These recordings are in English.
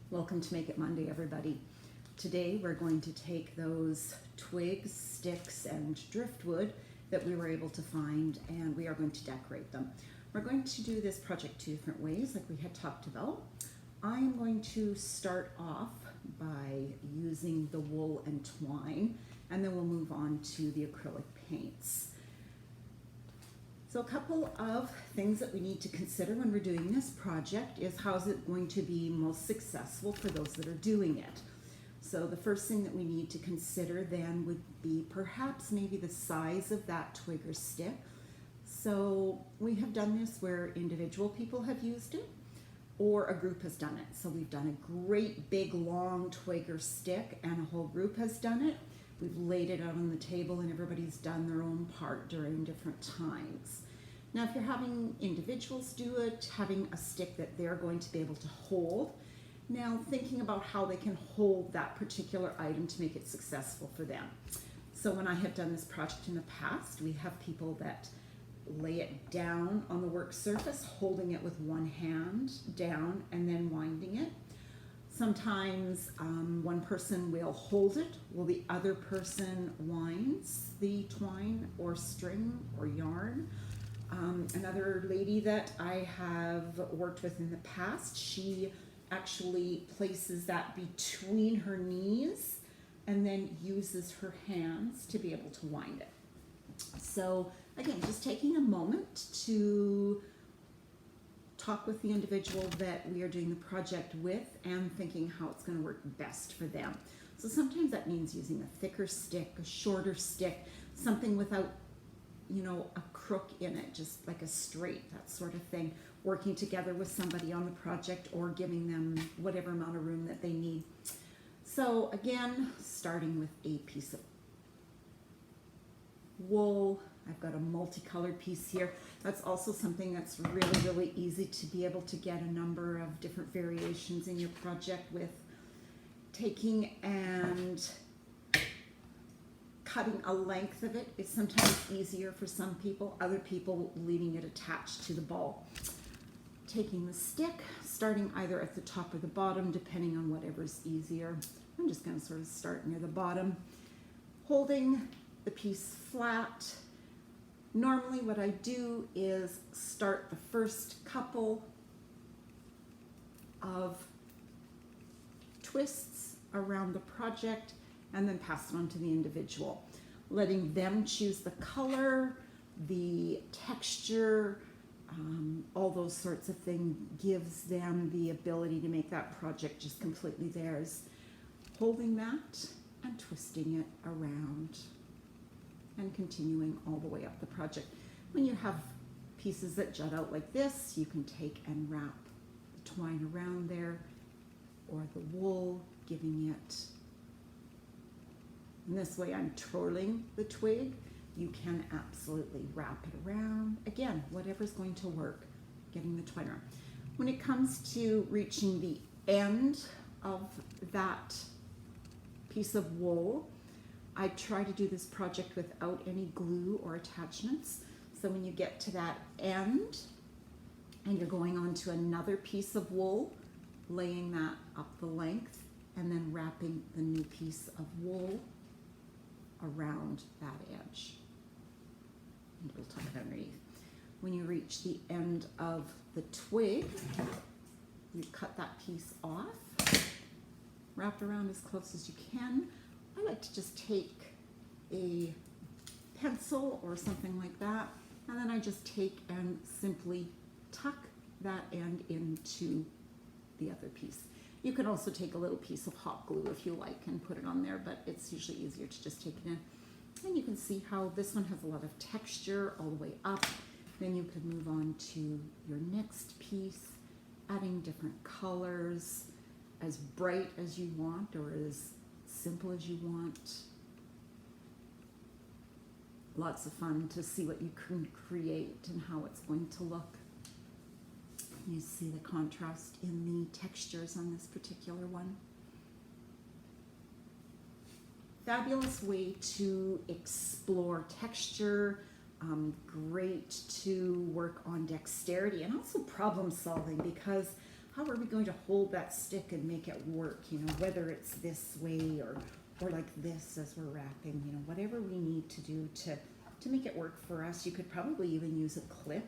Welcome to Make It Monday, everybody. Today we're going to take those twigs, sticks, and driftwood that we were able to find, and we are going to decorate them. We're going to do this project two different ways, like we had talked about. I am going to start off by using the wool and twine, and then we'll move on to the acrylic paints. So a couple of things that we need to consider when we're doing this project is how is it going to be most successful for those that are doing it. So the first thing that we need to consider then would be perhaps maybe the size of that twig or stick. So we have done this where individual people have used it or a group has done it. So we've done a great big long twig or stick and a whole group has done it. We've laid it out on the table and everybody's done their own part during different times. Now, if you're having individuals do it, having a stick that they're going to be able to hold, now thinking about how they can hold that particular item to make it successful for them. So when I have done this project in the past, we have people that lay it down on the work surface, holding it with one hand down and then winding it. Sometimes one person will hold it while the other person winds the twine or string or yarn. Another lady that I have worked with in the past, she actually places that between her knees and then uses her hands to be able to wind it. So again, just taking a moment to talk with the individual that we are doing the project with and thinking how it's going to work best for them. So sometimes that means using a thicker stick, a shorter stick, something without, a crook in it, just like a straight, that sort of thing, working together with somebody on the project or giving them whatever amount of room that they need. So again, starting with a piece of wool. I've got a multicolored piece here. That's also something that's really, really easy to be able to get a number of different variations in your project with. Taking and cutting a length of it is sometimes easier for some people, other people leaving it attached to the ball. Taking the stick, starting either at the top or the bottom, depending on whatever's easier. I'm just going to sort of start near the bottom, holding the piece flat. Normally what I do is start the first couple of twists around the project and then pass it on to the individual, letting them choose the color, the texture, all those sorts of things gives them the ability to make that project just completely theirs. Holding that and twisting it around and continuing all the way up the project. When you have pieces that jut out like this, you can take and wrap the twine around there or the wool, giving it, and this way I'm twirling the twig. You can absolutely wrap it around. Again, whatever's going to work, getting the twine around. When it comes to reaching the end of that piece of wool, I try to do this project without any glue or attachments. So when you get to that end and you're going on to another piece of wool, laying that up the length and then wrapping the new piece of wool around that edge. And we'll tuck it underneath. When you reach the end of the twig, you cut that piece off, wrap around as close as you can. I like to just take a pencil or something like that, and then I just take and simply tuck that end into the other piece. You can also take a little piece of hot glue if you like and put it on there, but it's usually easier to just take it in. And you can see how this one has a lot of texture all the way up. Then you can move on to your next piece, adding different colors, as bright as you want or as simple as you want. Lots of fun to see what you can create and how it's going to look. You see the contrast in the textures on this particular one. Fabulous way to explore texture, great to work on dexterity and also problem solving, because how are we going to hold that stick and make it work, you know, whether it's this way or like this as we're wrapping, you know, whatever we need to do to make it work for us. You could probably even use a clip.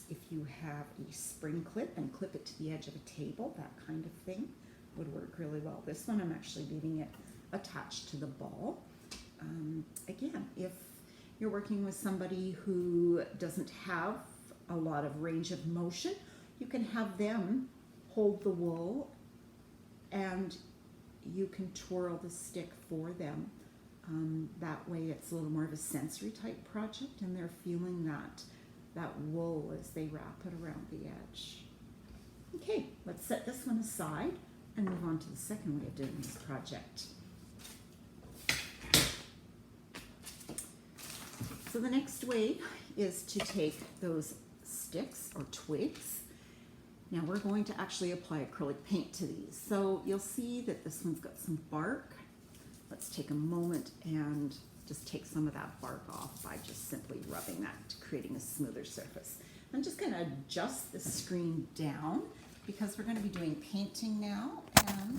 If you have a spring clip and clip it to the edge of a table, that kind of thing would work really well. This one I'm actually leaving it attached to the ball. Again, if you're working with somebody who doesn't have a lot of range of motion, you can have them hold the wool and you can twirl the stick for them. That way it's a little more of a sensory type project and they're feeling that wool as they wrap it around the edge. Okay, let's set this one aside and move on to the second way of doing this project. So the next way is to take those sticks or twigs. Now we're going to actually apply acrylic paint to these. So you'll see that this one's got some bark. Let's take a moment and just take some of that bark off by just simply rubbing that, creating a smoother surface. I'm just going to adjust the screen down because we're going to be doing painting now, and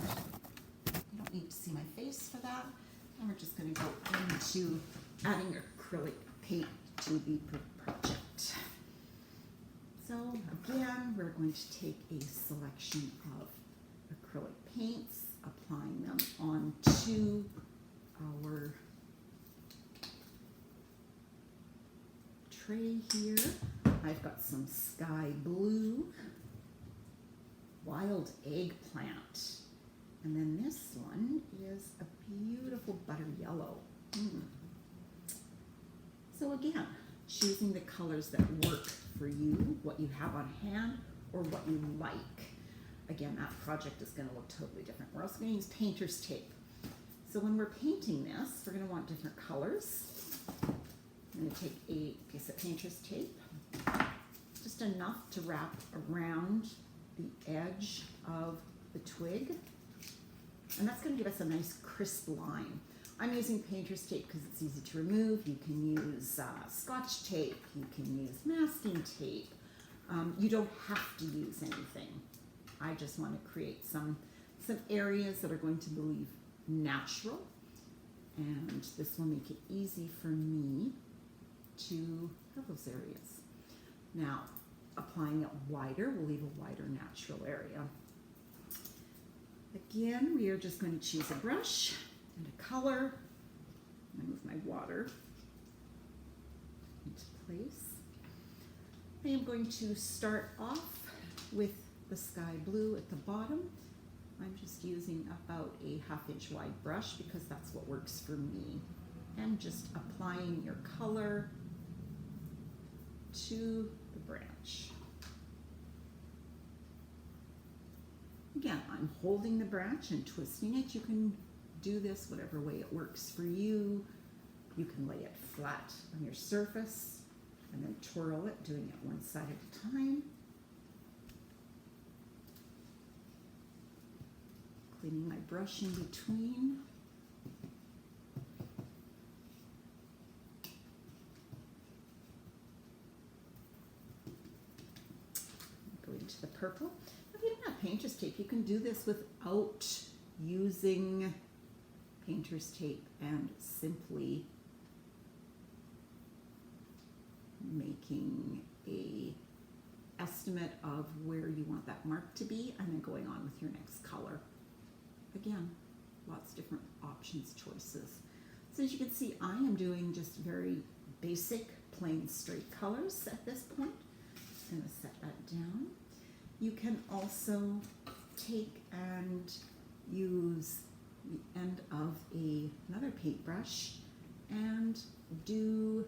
you don't need to see my face for that. And we're just going to go into adding acrylic paint to the project. So again, we're going to take a selection of acrylic paints, applying them onto our tray here. I've got some sky blue, wild eggplant, and then this one is a beautiful butter yellow. So again, choosing the colors that work for you, what you have on hand, or what you like. Again, that project is going to look totally different. We're also going to use painter's tape. So when we're painting this, we're going to want different colors. I'm going to take a piece of painter's tape, just enough to wrap around the edge of the twig. And that's going to give us a nice crisp line. I'm using painter's tape because it's easy to remove. You can use Scotch tape, you can use masking tape. You don't have to use anything. I just want to create some areas that are going to be natural, and this will make it easy for me to have those areas. Now, applying it wider, we'll leave a wider natural area. Again, we are just going to choose a brush and a color. I'm going to move my water into place. I am going to start off with the sky blue at the bottom. I'm just using about a 1/2 inch wide brush because that's what works for me. And just applying your color to the branch. Again, I'm holding the branch and twisting it. You can do this whatever way it works for you. You can lay it flat on your surface and then twirl it, doing it one side at a time. Cleaning my brush in between. Go into the purple. If you don't have painter's tape, you can do this without using painter's tape and simply making a estimate of where you want that mark to be and then going on with your next color. Again, lots of different options, choices. So as you can see, I am doing just very basic, plain, straight colors at this point. I'm going to set that down. You can also take and use the end of another paintbrush and do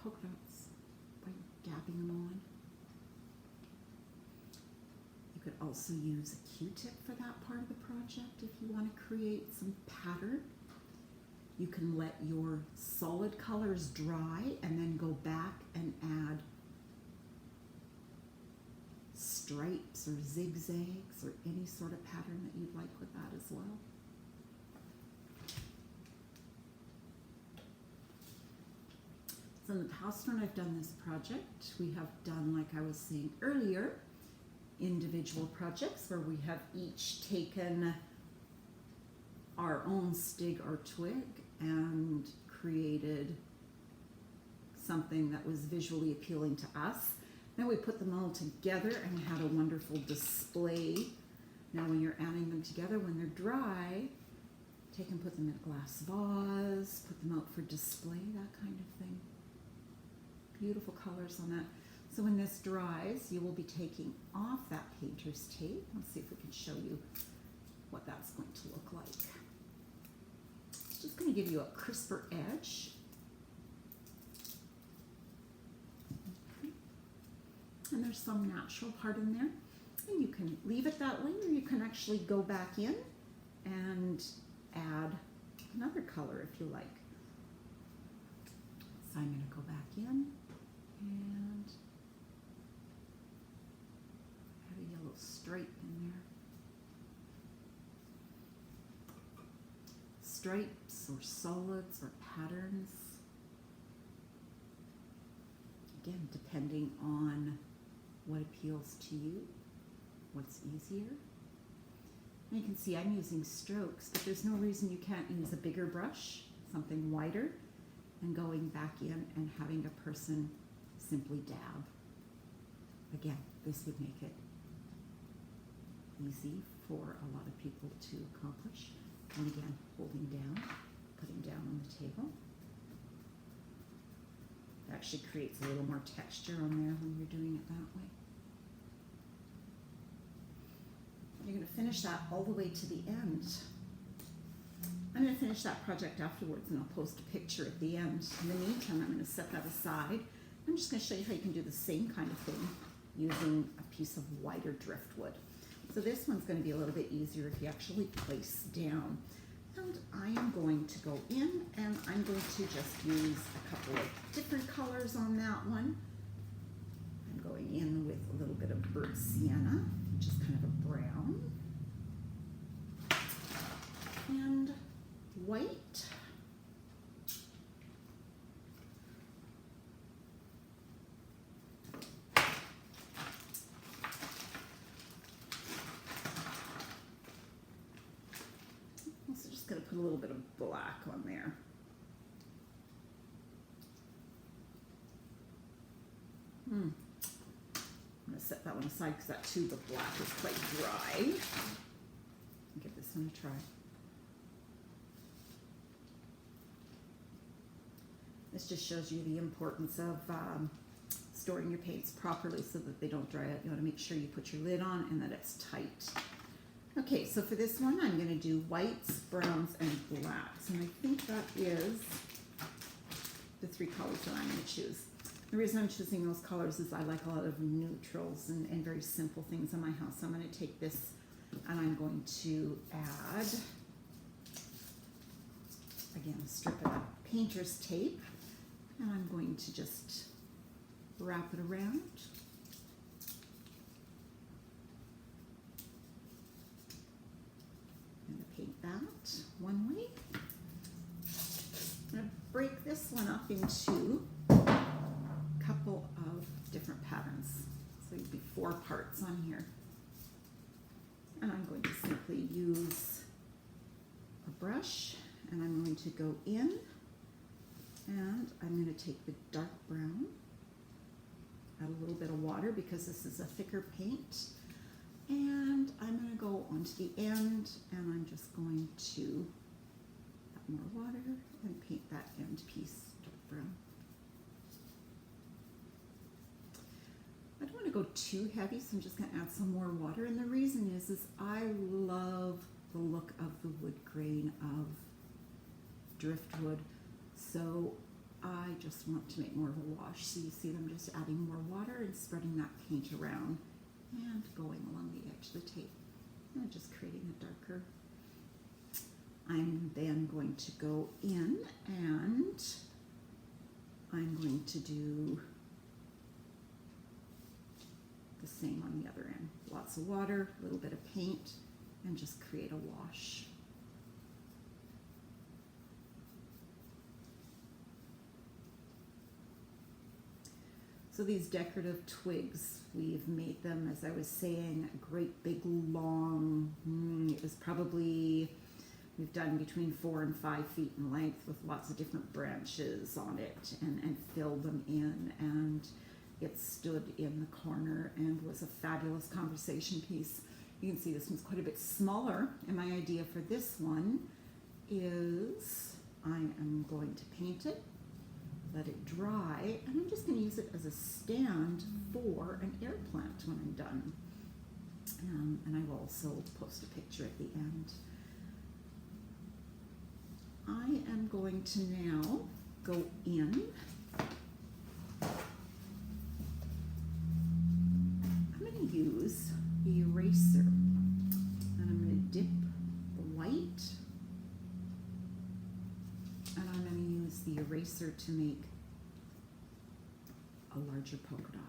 polka dots by dabbing them on. You could also use a Q-tip for that part of the project if you want to create some pattern. You can let your solid colors dry and then go back and add stripes or zigzags or any sort of pattern that you'd like with that as well. So in the past when I've done this project, we have done, like I was saying earlier, individual projects where we have each taken our own stig or twig and created something that was visually appealing to us. Then we put them all together and had a wonderful display. Now when you're adding them together, when they're dry, take and put them in a glass vase, put them out for display, that kind of thing. Beautiful colors on that. So when this dries, you will be taking off that painter's tape. Let's see if we can show you what that's going to look like. It's just going to give you a crisper edge. And there's some natural part in there. And you can leave it that way, or you can actually go back in and add another color if you like. So I'm going to go back in and add a yellow stripe in there. Stripes or solids or patterns. Again, depending on what appeals to you, what's easier. And you can see I'm using strokes, but there's no reason you can't use a bigger brush, something wider, and going back in and having a person simply dab. Again, this would make it easy for a lot of people to accomplish. And again, holding down, putting down on the table. It actually creates a little more texture on there when you're doing it that way. You're going to finish that all the way to the end. I'm going to finish that project afterwards and I'll post a picture at the end. In the meantime, I'm going to set that aside. I'm just going to show you how you can do the same kind of thing using a piece of wider driftwood. So this one's going to be a little bit easier if you actually place down. And I am going to go in and I'm going to just use a couple of different colors on that one. I'm going in with a little bit of burnt sienna, which is kind of a brown, and white. Also just going to put a little bit of black on there. I'm going to set that one aside because that tube of black is quite dry. Give this one a try. This just shows you the importance of storing your paints properly so that they don't dry out. You want to make sure you put your lid on and that it's tight. Okay, so for this one, I'm going to do whites, browns, and blacks. And I think that is the three colors that I'm going to choose. The reason I'm choosing those colors is I like a lot of neutrals and very simple things in my house. So I'm going to take this and I'm going to add, again, a strip of that painter's tape. And I'm going to just wrap it around. I'm going to paint that one way. I'm going to break this one up into couple of different patterns. So it'd be 4 parts on here. And I'm going to simply use a brush and I'm going to go in and I'm going to take the dark brown, add a little bit of water because this is a thicker paint, and I'm going to go onto the end and I'm just going to add more water and paint that end piece dark brown. I don't want to go too heavy, so I'm just going to add some more water. And the reason is I love the look of the wood grain of driftwood. So I just want to make more of a wash. So you see I'm just adding more water and spreading that paint around and going along the edge of the tape. And just creating a darker. I'm then going to go in and I'm going to do the same on the other end. Lots of water, a little bit of paint, and just create a wash. So So these decorative twigs, we've made them, as I was saying, a great big long, it was probably, we've done between 4 and 5 feet in length with lots of different branches on it and filled them in, and it stood in the corner and was a fabulous conversation piece. You can see this one's quite a bit smaller, and my idea for this one is I am going to paint it, let it dry, and I'm just going to use it as a stand for an air plant when I'm done. And I will also post a picture at the end. I am going to now go in. I'm going to use the eraser, and I'm going to dip the white, and I'm going to use the eraser to make a larger polka dot.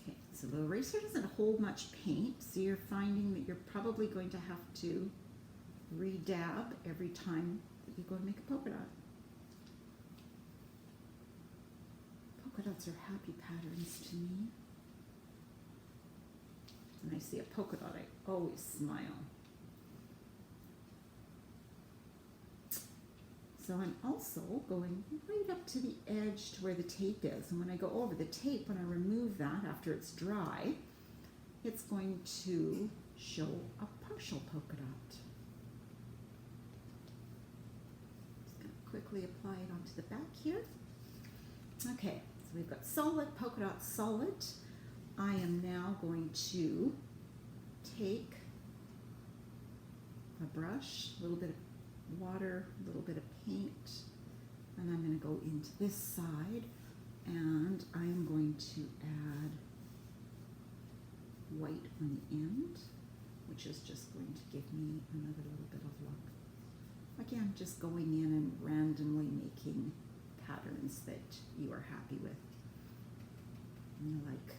Okay, so the eraser doesn't hold much paint, so you're finding that you're probably going to have to re-dab every time that you go to make a polka dot. Polka dots are happy patterns to me. When I see a polka dot, I always smile. So I'm also going right up to the edge to where the tape is. And when I go over the tape, when I remove that after it's dry, it's going to show a partial polka dot. Just going to quickly apply it onto the back here. Okay, so we've got solid, polka dot solid. I am now going to take a brush, a little bit of water, a little bit of paint, and I'm going to go into this side, and I'm going to add white on the end, which is just going to give me another little bit of look. Again, just going in and randomly making patterns that you are happy with and you like.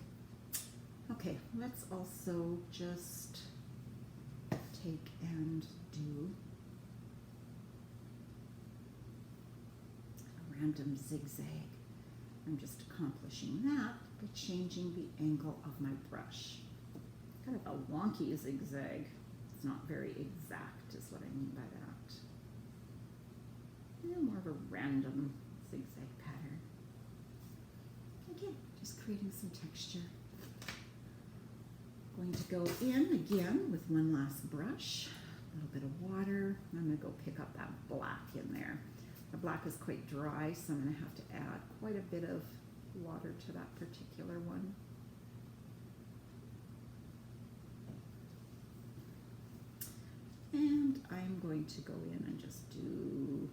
Okay, let's also just take and do random zigzag. I'm just accomplishing that by changing the angle of my brush. Kind of a wonky zigzag. It's not very exact is what I mean by that. And more of a random zigzag pattern. Again, just creating some texture. Going to go in again with one last brush, a little bit of water. I'm going to go pick up that black in there. The black is quite dry, so I'm going to have to add quite a bit of water to that particular one. And I'm going to go in and just do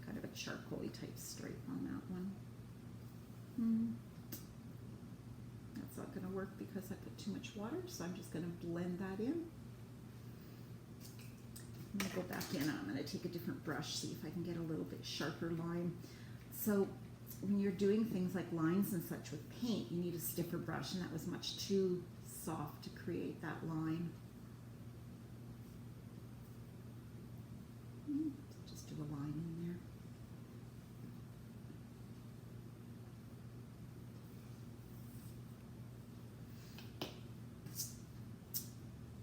kind of a charcoal-y type stripe on that one. That's not going to work because I put too much water, so I'm just going to blend that in. I'm going to go back in and I'm going to take a different brush, see if I can get a little bit sharper line. So when you're doing things like lines and such with paint, you need a stiffer brush, and that was much too soft to create that line. Just do a line in there.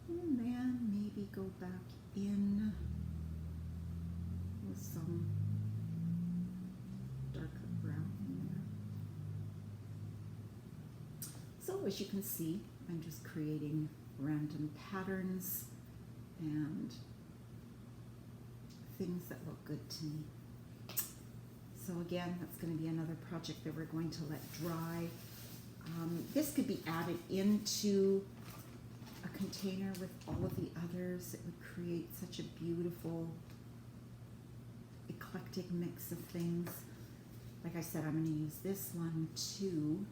And then maybe go back in with some darker brown in there. So as you can see, I'm just creating random patterns and things that look good to me. So again, that's going to be another project that we're going to let dry. This could be added into a container with all of the others. It would create such a beautiful, eclectic mix of things. Like I said, I'm going to use this one to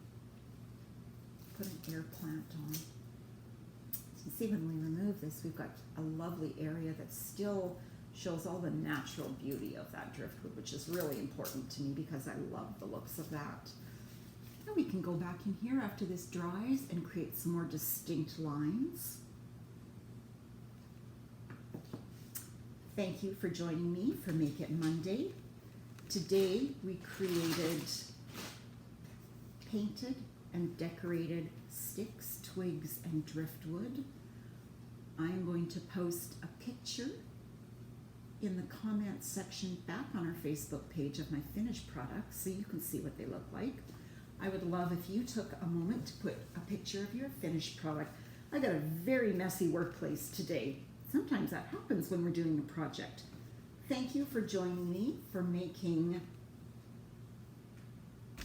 put an air plant on. So you see when we remove this, we've got a lovely area that still shows all the natural beauty of that driftwood, which is really important to me because I love the looks of that. Now we can go back in here after this dries and create some more distinct lines. Thank you for joining me for Make It Monday. Today we created painted and decorated sticks, twigs, and driftwood. I'm going to post a picture in the comments section back on our Facebook page of my finished products so you can see what they look like. I would love if you took a moment to put a picture of your finished product. I got a very messy workplace today. Sometimes that happens when we're doing a project. Thank you for joining me for making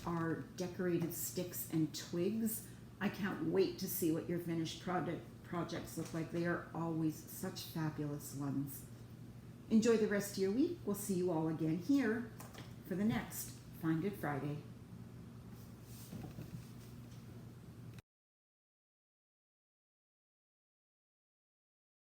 our decorated sticks and twigs. I can't wait to see what your finished projects look like. They are always such fabulous ones. Enjoy the rest of your week. We'll see you all again here for the next Find It Friday.